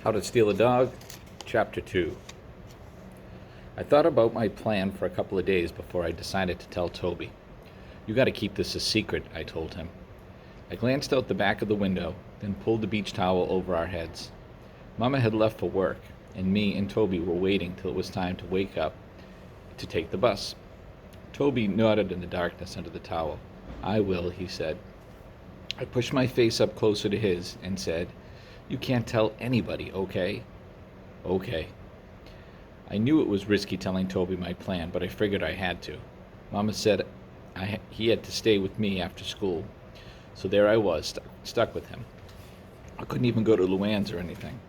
How to Steal a Dog, Chapter 2. I thought about my plan for a couple of days before I decided to tell Toby. "You gotta keep this a secret," I told him. I glanced out the back of the window, then pulled the beach towel over our heads. Mama had left for work, and me and Toby were waiting till it was time to wake up to take the bus. Toby nodded in the darkness under the towel. "I will," he said. I pushed my face up closer to his and said, "You can't tell anybody, okay?" "Okay." I knew it was risky telling Toby my plan, but I figured I had to. Mama said he had to stay with me after school, so there I was, stuck with him. I couldn't even go to Luann's or anything.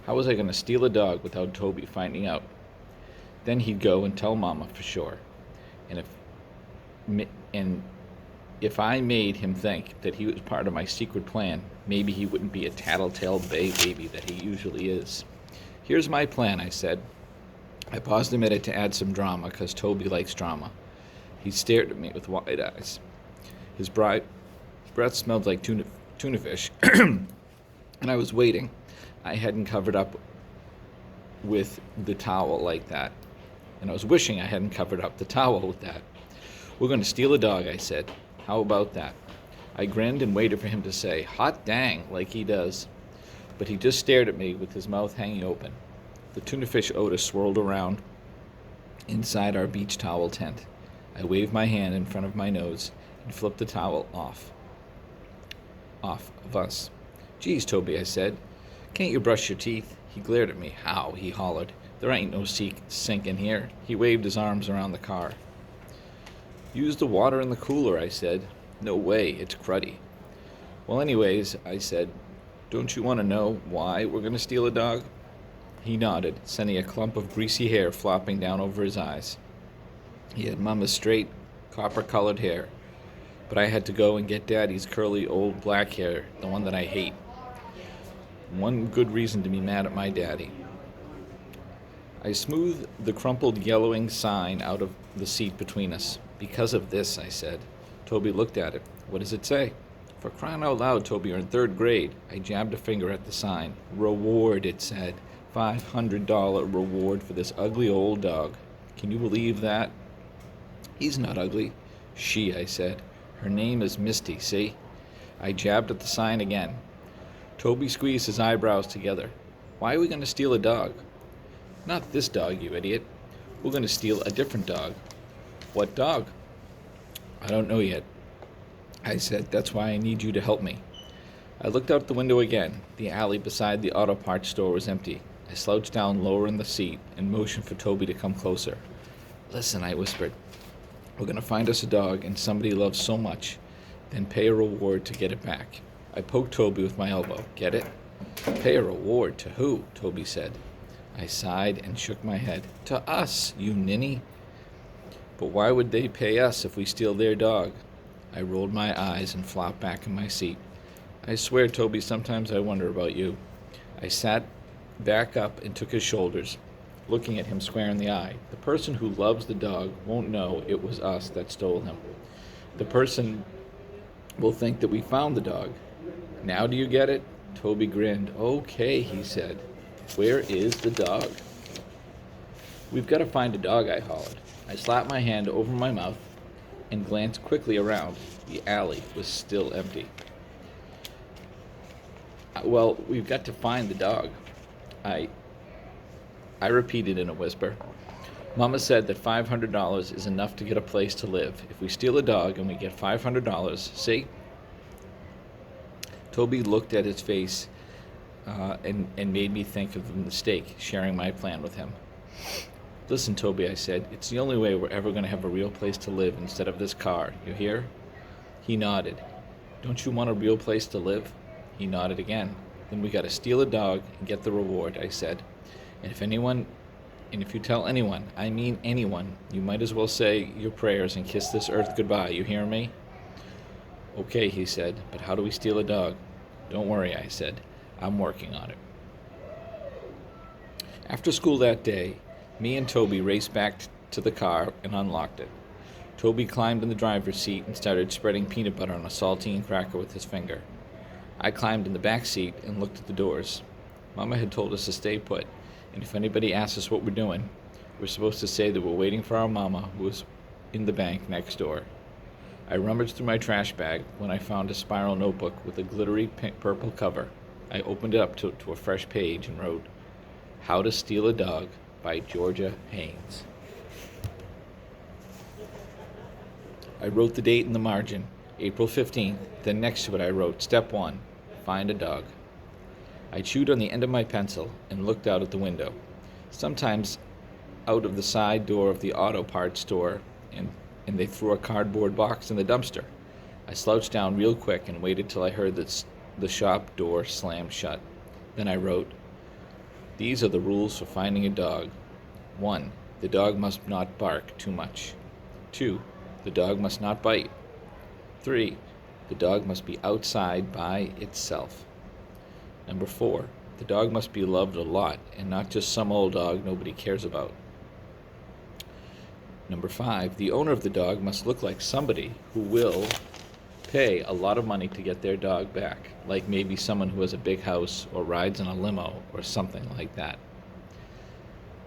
How was I going to steal a dog without Toby finding out? Then he'd go and tell Mama for sure. And if I made him think that he was part of my secret plan, maybe he wouldn't be a tattletale baby that he usually is. "Here's my plan," I said. I paused a minute to add some drama, because Toby likes drama. He stared at me with wide eyes. His breath smelled like tuna fish, and I was waiting. I hadn't covered up with the towel like that, and I was wishing I hadn't covered up the towel with that. "We're going to steal a dog," I said. "How about that?" I grinned and waited for him to say, "Hot dang," like he does. But he just stared at me with his mouth hanging open. The tuna fish odor swirled around inside our beach towel tent. I waved my hand in front of my nose and flipped the towel off of us. "Geez, Toby," I said, "can't you brush your teeth?" He glared at me. "How?" he hollered. "There ain't no sink in here." He waved his arms around the car. "Use the water in the cooler," I said. "No way, it's cruddy." "Well, anyways," I said, "don't you want to know why we're going to steal a dog?" He nodded, sending a clump of greasy hair flopping down over his eyes. He had Mama's straight, copper-colored hair, but I had to go and get Daddy's curly old black hair, the one that I hate. One good reason to be mad at my daddy. I smoothed the crumpled yellowing sign out of the seat between us. "Because of this," I said. Toby looked at it. "What does it say?" "For crying out loud, Toby, you're in third grade." I jabbed a finger at the sign. "Reward," it said. $500 reward for this ugly old dog. Can you believe that? "He's not ugly." "She," I said. "Her name is Misty, see?" I jabbed at the sign again. Toby squeezed his eyebrows together. "Why are we going to steal a dog?" "Not this dog, you idiot. We're going to steal a different dog." "What dog?" "I don't know yet," I said. "That's why I need you to help me." I looked out the window again. The alley beside the auto parts store was empty. I slouched down lower in the seat and motioned for Toby to come closer. "Listen," I whispered. "We're going to find us a dog and somebody loves so much, then pay a reward to get it back." I poked Toby with my elbow. "Get it?" "Pay a reward? To who?" Toby said. I sighed and shook my head. "To us, you ninny." "But why would they pay us if we steal their dog?" I rolled my eyes and flopped back in my seat. "I swear, Toby, sometimes I wonder about you." I sat back up and took his shoulders, looking at him square in the eye. "The person who loves the dog won't know it was us that stole him. The person will think that we found the dog. Now do you get it?" Toby grinned. "Okay," he said. "Where is the dog?" "We've got to find a dog," I hollered. I slapped my hand over my mouth and glanced quickly around. The alley was still empty. "Well, we've got to find the dog." I repeated in a whisper. "Mama said that $500 is enough to get a place to live. If we steal a dog and we get $500, see?" Toby looked at his face and made me think of the mistake, sharing my plan with him. "Listen, Toby," I said, "it's the only way we're ever going to have a real place to live instead of this car. You hear?" He nodded. "Don't you want a real place to live?" He nodded again. "Then we got to steal a dog and get the reward," I said. And if you tell anyone, I mean anyone, you might as well say your prayers and kiss this earth goodbye. You hear me?" "Okay," he said, "but how do we steal a dog?" "Don't worry," I said. "I'm working on it." After school that day, me and Toby raced back to the car and unlocked it. Toby climbed in the driver's seat and started spreading peanut butter on a saltine cracker with his finger. I climbed in the back seat and looked at the doors. Mama had told us to stay put, and if anybody asks us what we're doing, we're supposed to say that we're waiting for our mama, who was in the bank next door. I rummaged through my trash bag when I found a spiral notebook with a glittery purple cover. I opened it up to a fresh page and wrote, "How to Steal a Dog" by Georgia Haynes. I wrote the date in the margin, April 15th. Then next to it I wrote, Step 1, find a dog. I chewed on the end of my pencil and looked out at the window, sometimes out of the side door of the auto parts store, and they threw a cardboard box in the dumpster. I slouched down real quick and waited till I heard the shop door slam shut. Then I wrote, these are the rules for finding a dog. 1. The dog must not bark too much. 2. The dog must not bite. 3. The dog must be outside by itself. Number 4. The dog must be loved a lot and not just some old dog nobody cares about. Number 5. The owner of the dog must look like somebody who will pay a lot of money to get their dog back, like maybe someone who has a big house or rides in a limo or something like that.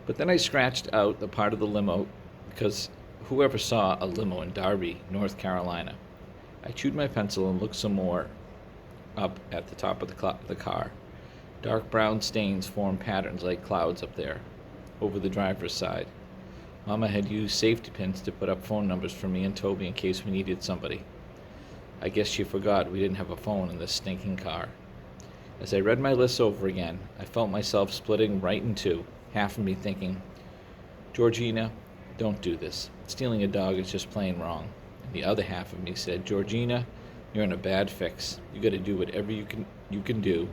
But then I scratched out the part of the limo because whoever saw a limo in Darby, North Carolina? I chewed my pencil and looked some more up at the top of the car. Dark brown stains formed patterns like clouds up there, over the driver's side. Mama had used safety pins to put up phone numbers for me and Toby in case we needed somebody. I guess she forgot we didn't have a phone in this stinking car. As I read my list over again, I felt myself splitting right in two, half of me thinking, Georgina, don't do this. Stealing a dog is just plain wrong. And the other half of me said, Georgina, you're in a bad fix. You got to do whatever you can do,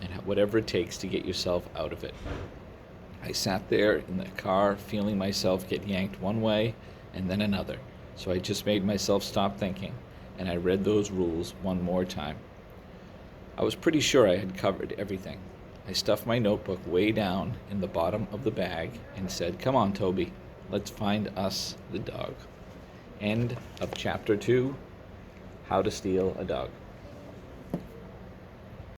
and whatever it takes to get yourself out of it. I sat there in the car, feeling myself get yanked one way and then another. So I just made myself stop thinking, and I read those rules one more time. I was pretty sure I had covered everything. I stuffed my notebook way down in the bottom of the bag and said, come on, Toby, let's find us the dog. End of Chapter 2, How to Steal a Dog.